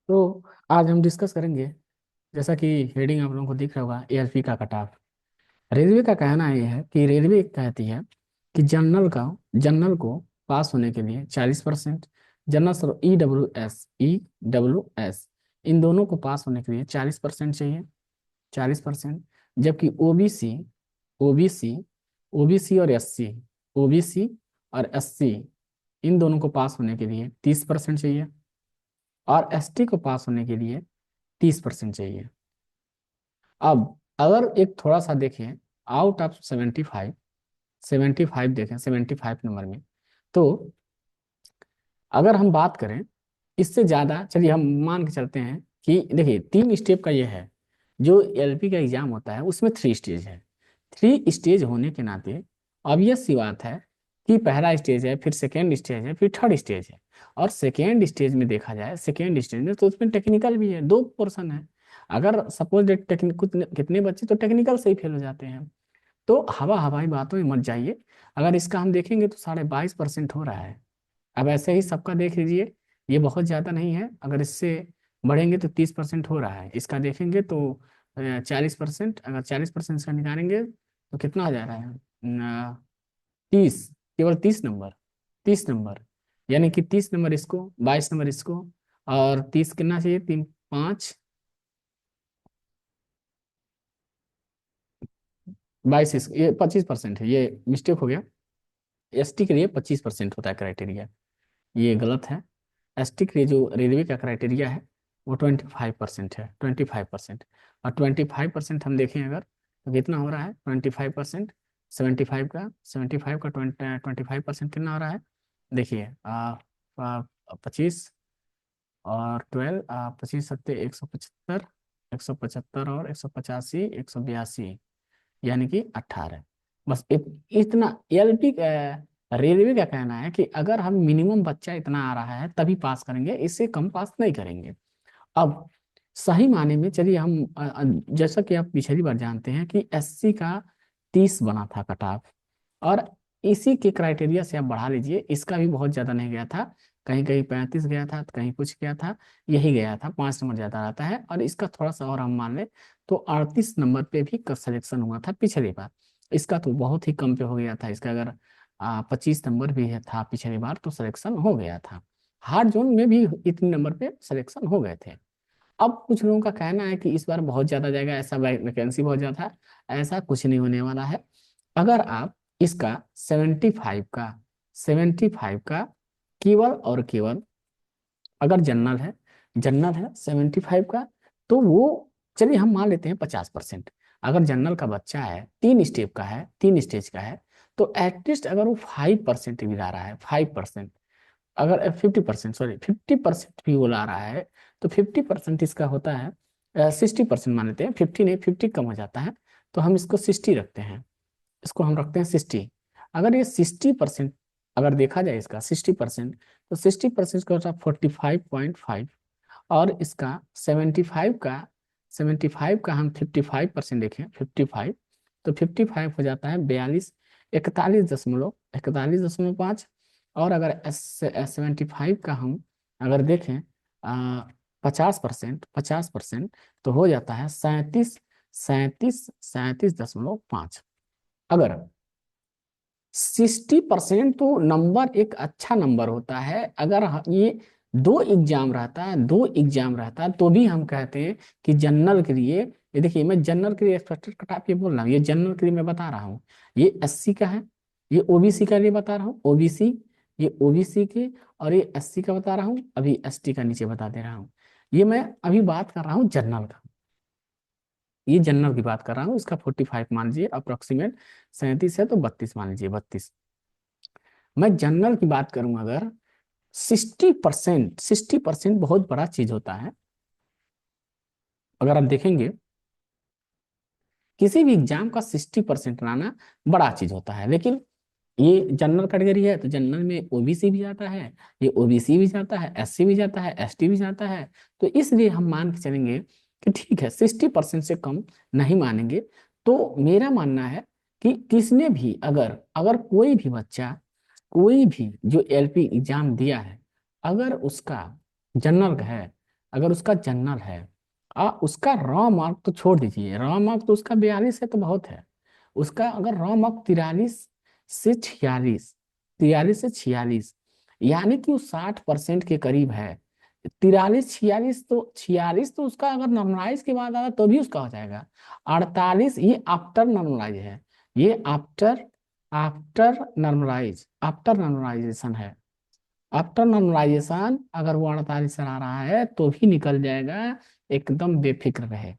तो आज हम डिस्कस करेंगे, जैसा कि हेडिंग आप लोगों को दिख रहा होगा, एएलपी का कट ऑफ। रेलवे का कहना यह है कि रेलवे कहती है कि जनरल को पास होने के लिए 40%, जनरल ई डब्ल्यू एस इन दोनों को पास होने के लिए 40% चाहिए, 40%। जबकि ओबीसी ओबीसी और एससी ओबीसी और एससी इन दोनों को पास होने के लिए 30% चाहिए, और एसटी को पास होने के लिए 30% चाहिए। अब अगर एक थोड़ा सा देखें, आउट ऑफ 75 देखें 75 नंबर में, तो अगर हम बात करें इससे ज़्यादा, चलिए हम मान के चलते हैं कि देखिए 3 स्टेप का ये है। जो एलपी का एग्जाम होता है उसमें 3 स्टेज है। 3 स्टेज होने के नाते ऑब्वियस सी बात है कि पहला स्टेज है, फिर सेकेंड स्टेज है, फिर थर्ड स्टेज है। और सेकेंड स्टेज में देखा जाए, सेकेंड स्टेज में तो उसमें टेक्निकल भी है, 2 पोर्शन है। अगर सपोज कितने बच्चे तो टेक्निकल से ही फेल हो जाते हैं। तो हवा हवाई बातों में मत जाइए। अगर इसका हम देखेंगे तो 22.5% हो रहा है। अब ऐसे ही सबका देख लीजिए, ये बहुत ज़्यादा नहीं है। अगर इससे बढ़ेंगे तो 30% हो रहा है। इसका देखेंगे तो 40%। अगर 40% इसका निकालेंगे तो कितना हो जा रहा है? 30, केवल 30 नंबर, 30 नंबर। यानी कि 30 नंबर इसको, 22 नंबर इसको, और 30 कितना चाहिए? 3, 5, 22 ये 25% है, ये मिस्टेक हो गया। एसटी के लिए 25% होता है क्राइटेरिया, ये गलत है। एसटी के लिए जो रेलवे का क्राइटेरिया है वो 25% है, 25%। और 25% हम देखें अगर तो कितना हो रहा है? 25%, 75 का 25% कितना हो रहा है? देखिए 25 और 12, 25 सत्ते 175, 175 और 185, 182, यानी कि 18। बस इतना एलपी रेलवे का कहना है कि अगर हम मिनिमम बच्चा इतना आ रहा है तभी पास करेंगे, इससे कम पास नहीं करेंगे। अब सही माने में चलिए हम जैसा कि आप पिछली बार जानते हैं कि एससी का 30 बना था कट ऑफ, और इसी के क्राइटेरिया से आप बढ़ा लीजिए। इसका भी बहुत ज्यादा नहीं गया था, कहीं कहीं 35 गया था, कहीं कुछ गया था, यही गया था, 5 नंबर ज्यादा आता है। और इसका थोड़ा सा और हम मान ले तो 38 नंबर पे भी सिलेक्शन हुआ था पिछली बार। इसका तो बहुत ही कम पे हो गया था। इसका अगर 25 नंबर भी है था पिछली बार तो सिलेक्शन हो गया था। हार्ड जोन में भी इतने नंबर पे सिलेक्शन हो गए थे। अब कुछ लोगों का कहना है कि इस बार बहुत ज्यादा जाएगा, ऐसा वैकेंसी बहुत ज्यादा है। ऐसा कुछ नहीं होने वाला है। अगर आप इसका 75 का केवल और केवल, अगर जनरल है 75 का, तो वो चलिए हम मान लेते हैं 50%। अगर जनरल का बच्चा है, 3 स्टेप का है, 3 स्टेज का है, तो एटलीस्ट अगर वो 5% भी ला रहा है, 5%, अगर 50%, सॉरी 50% भी वो ला रहा है, तो 50% इसका होता है 60%। मान लेते हैं 50 नहीं, 50 कम हो जाता है, तो हम इसको 60 रखते हैं। इसको हम रखते हैं 60। अगर ये 60%, अगर देखा जाए इसका 60%, तो 60% का होता है 45.5। और इसका 75 का हम 55% देखें, 55, तो 55 हो जाता है 42, 41.5। और अगर 75 का हम अगर देखें 50%, तो हो जाता है 37.5। अगर 60% तो नंबर एक अच्छा नंबर होता है। अगर ये दो एग्जाम रहता है तो भी हम कहते हैं कि जनरल के लिए, ये देखिए मैं जनरल के लिए एक्सपेक्टेड कट ऑफ ये बोल रहा हूँ, ये जनरल के लिए मैं बता रहा हूँ। ये एससी का है, ये ओबीसी का लिए बता रहा हूँ, ओबीसी, ये ओबीसी के, और ये एससी का बता रहा हूँ, अभी एसटी का नीचे बता दे रहा हूँ। ये मैं अभी बात कर रहा हूँ जनरल का, ये जनरल की बात कर रहा हूँ। इसका 45 मान लीजिए अप्रोक्सीमेट, 37 है तो 32 मान लीजिए, 32। मैं जनरल की बात करूं अगर 60% बहुत बड़ा चीज होता है। अगर आप देखेंगे किसी भी एग्जाम का 60% लाना बड़ा चीज होता है। लेकिन ये जनरल कैटेगरी है तो जनरल में ओबीसी भी जाता है, ये ओबीसी भी जाता है, एससी भी जाता है, एसटी भी जाता है। तो इसलिए हम मान के चलेंगे कि ठीक है, 60% से कम नहीं मानेंगे। तो मेरा मानना है कि किसने भी, अगर अगर कोई भी बच्चा, कोई भी जो एलपी एग्जाम दिया है, अगर उसका जनरल है अगर उसका जनरल है, उसका रॉ मार्क तो छोड़ दीजिए, रॉ मार्क तो उसका 42 है तो बहुत है। उसका अगर रॉ मार्क 43 से 46, 43 से 46, यानी कि वो 60% के करीब है। 43 46 तो उसका अगर नॉर्मलाइज की बात आए तो भी उसका हो जाएगा। 48 ये आफ्टर नॉर्मलाइज है, ये आफ्टर आफ्टर नॉर्मलाइजेशन है। आफ्टर नॉर्मलाइजेशन अगर वो 48 से आ रहा है तो भी निकल जाएगा, एकदम बेफिक्र रहे।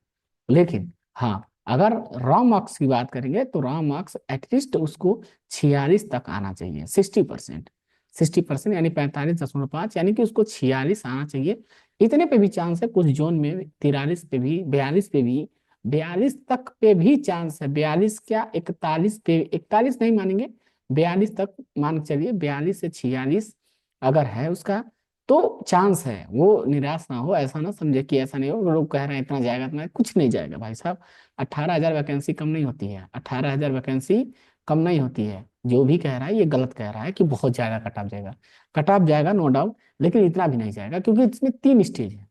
लेकिन हाँ, अगर रॉ मार्क्स की बात करेंगे तो रॉ मार्क्स एटलीस्ट उसको 46 तक आना चाहिए, 60%। 60% यानी 45.5, यानी कि उसको 46 आना चाहिए। इतने पे भी चांस है, कुछ जोन में 43 पे भी, 42 पे भी, 42 तक पे भी चांस है। 42 क्या, 41 पे, 41 नहीं मानेंगे, 42 तक मान के चलिए। 42 से 46 अगर है उसका तो चांस है। वो निराश ना हो, ऐसा ना समझे कि ऐसा नहीं हो, लोग कह रहे हैं इतना जाएगा, इतना कुछ नहीं जाएगा भाई साहब। 18,000 वैकेंसी कम नहीं होती है, 18,000 वैकेंसी कम नहीं होती है। जो भी कह रहा है ये गलत कह रहा है कि बहुत ज्यादा कट ऑफ जाएगा। कट ऑफ जाएगा नो डाउट, लेकिन इतना भी नहीं जाएगा, क्योंकि इसमें 3 स्टेज है,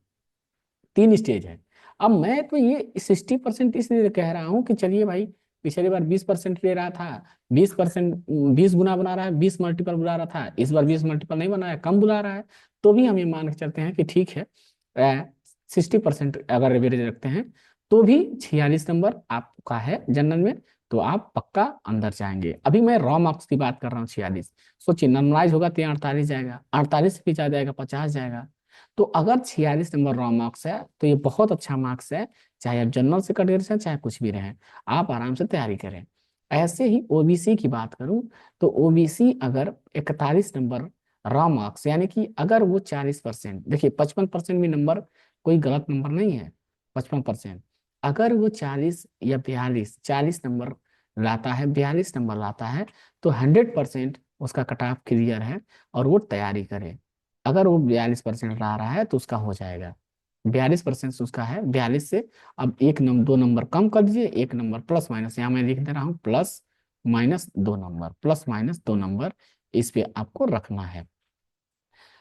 3 स्टेज है। अब मैं तो ये 60% इसलिए कह रहा हूँ कि चलिए भाई, पिछली बार 20% ले रहा था, 20%, 20 गुना बना रहा है, 20 मल्टीपल बुला रहा था, इस बार 20 मल्टीपल नहीं बना है, कम बुला रहा है। तो भी हम ये मान के चलते हैं कि ठीक है, 60% अगर एवरेज रखते हैं तो भी 46 नंबर आपका है जनरल में, तो आप पक्का अंदर जाएंगे। अभी मैं रॉ मार्क्स की बात कर रहा हूँ 46। सोचिए नॉर्मलाइज होगा तो 48 जाएगा, 48 से पीछे आ जाएगा 50 जाएगा। तो अगर 46 नंबर रॉ मार्क्स है तो ये बहुत अच्छा मार्क्स है। चाहे आप जनरल से कैटेगरी से, चाहे कुछ भी रहे, आप आराम से तैयारी करें। ऐसे ही ओबीसी की बात करूं तो ओबीसी अगर 41 नंबर रॉ मार्क्स, यानी कि अगर वो 40%, देखिए 55% भी नंबर कोई गलत नंबर नहीं है। 55%, अगर वो 40 या 42, 40 नंबर लाता है, 42 नंबर लाता है, तो 100% उसका कट ऑफ क्लियर है, और वो तैयारी करे। अगर वो 42% ला रहा है तो उसका हो जाएगा। 42% उसका है, 42 से अब 1 2 नंबर कम कर दीजिए, 1 नंबर प्लस माइनस, यहाँ मैं लिख दे रहा हूँ +-2 नंबर, +-2 नंबर इस पे आपको रखना है।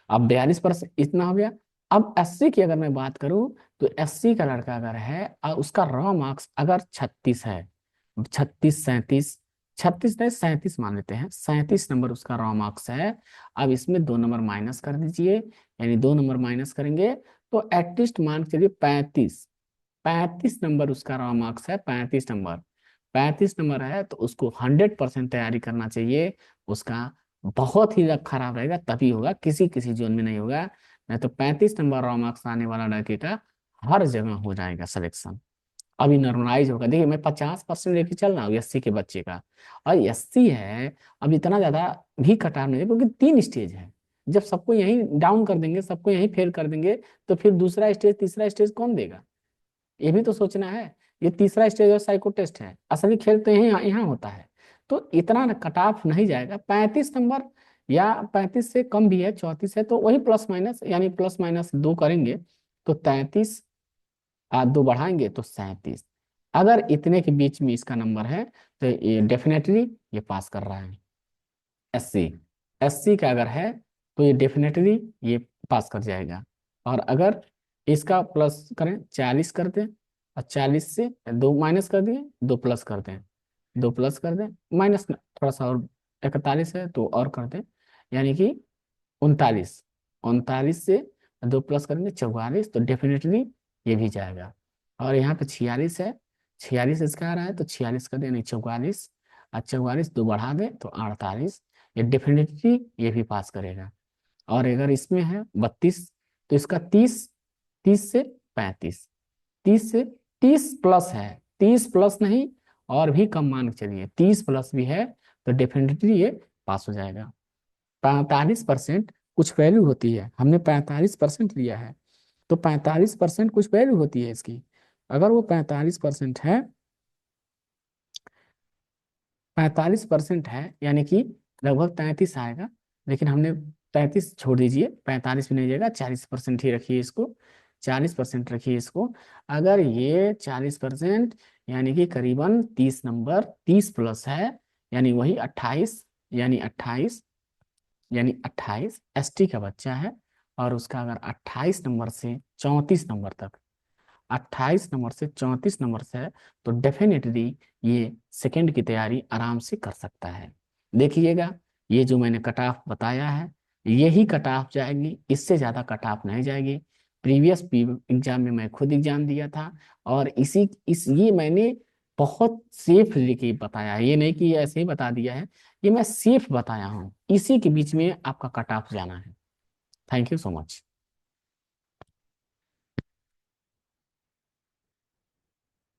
अब 42% इतना हो गया। अब 80 की अगर मैं बात करूं तो 80 का लड़का अगर है और उसका रॉ मार्क्स अगर 36 है, 36 37, 36 नहीं 37 मान लेते हैं, 37 नंबर उसका रॉ मार्क्स है। अब इसमें 2 नंबर माइनस कर दीजिए, यानी 2 नंबर माइनस करेंगे तो एटलीस्ट मान के चलिए 35, 35 नंबर उसका रॉ मार्क्स है। 35 नंबर, 35 नंबर है तो उसको 100% तैयारी करना चाहिए। उसका बहुत ही लक खराब रहेगा तभी होगा, किसी किसी जोन में नहीं होगा। नहीं तो 35 नंबर रॉ मार्क्स आने वाला लड़के का हर जगह हो जाएगा सिलेक्शन। अभी नॉर्मलाइज होगा, देखिए मैं 50% लेके चल रहा हूँ 80 के बच्चे का, और 80 है। अब इतना ज्यादा भी कटाव नहीं है, क्योंकि 3 स्टेज है। जब सबको यहीं डाउन कर देंगे, सबको यहीं फेल कर देंगे, तो फिर दूसरा स्टेज तीसरा स्टेज कौन देगा? ये भी तो सोचना है। ये तीसरा स्टेज और साइको टेस्ट है, असली खेल तो यही यहाँ होता है। तो इतना कट ऑफ नहीं जाएगा 35 नंबर, या 35 से कम भी है, 34 है, तो वही प्लस माइनस, यानी +-2 करेंगे तो 33, 2 बढ़ाएंगे तो 37। अगर इतने के बीच में इसका नंबर है तो ये डेफिनेटली ये पास कर रहा है। 80, 80 का अगर है तो ये डेफिनेटली ये पास कर जाएगा। और अगर इसका प्लस करें, 40 कर दें, और 40 से 2 माइनस कर दिए, 2 प्लस कर दें, 2 प्लस कर दें, माइनस थोड़ा सा और, 41 है तो और कर दें, यानी कि 39, 39 से 2 प्लस करेंगे 44, तो डेफिनेटली ये भी जाएगा। और यहाँ पे 46 है, 46 इसका आ रहा है तो 46 कर दें, नहीं 44, और 44 2 बढ़ा दें तो 48, ये डेफिनेटली ये भी पास करेगा। और अगर इसमें है 32 तो इसका 30, 30 से 35, 30 से 30 प्लस है, 30 प्लस नहीं, और भी कम मान के चलिए 30 प्लस भी है, तो डेफिनेटली ये पास हो जाएगा। 45% कुछ वैल्यू होती है, हमने 45% लिया है, तो 45% कुछ वैल्यू होती है इसकी। अगर वो 45% है, 45% है, यानी कि लगभग 33 आएगा। लेकिन हमने 33 छोड़ दीजिए, 45 भी नहीं जाएगा, 40% ही रखिए इसको, 40% रखिए इसको। अगर ये 40%, यानी कि करीबन 30 नंबर, 30 प्लस है, यानी वही 28, यानी 28, यानी 28 एसटी का बच्चा है, और उसका अगर 28 नंबर से 34 नंबर तक, 28 नंबर से 34 नंबर से है, तो डेफिनेटली ये सेकंड की तैयारी आराम से कर सकता है। देखिएगा, ये जो मैंने कट ऑफ बताया है, यही कट ऑफ जाएगी, इससे ज़्यादा कट ऑफ नहीं जाएगी। प्रीवियस एग्जाम में मैं खुद एग्जाम दिया था, और ये मैंने बहुत सेफ लेके बताया है, ये नहीं कि ये ऐसे ही बता दिया है, ये मैं सेफ बताया हूँ। इसी के बीच में आपका कट ऑफ जाना है। Thank you so much.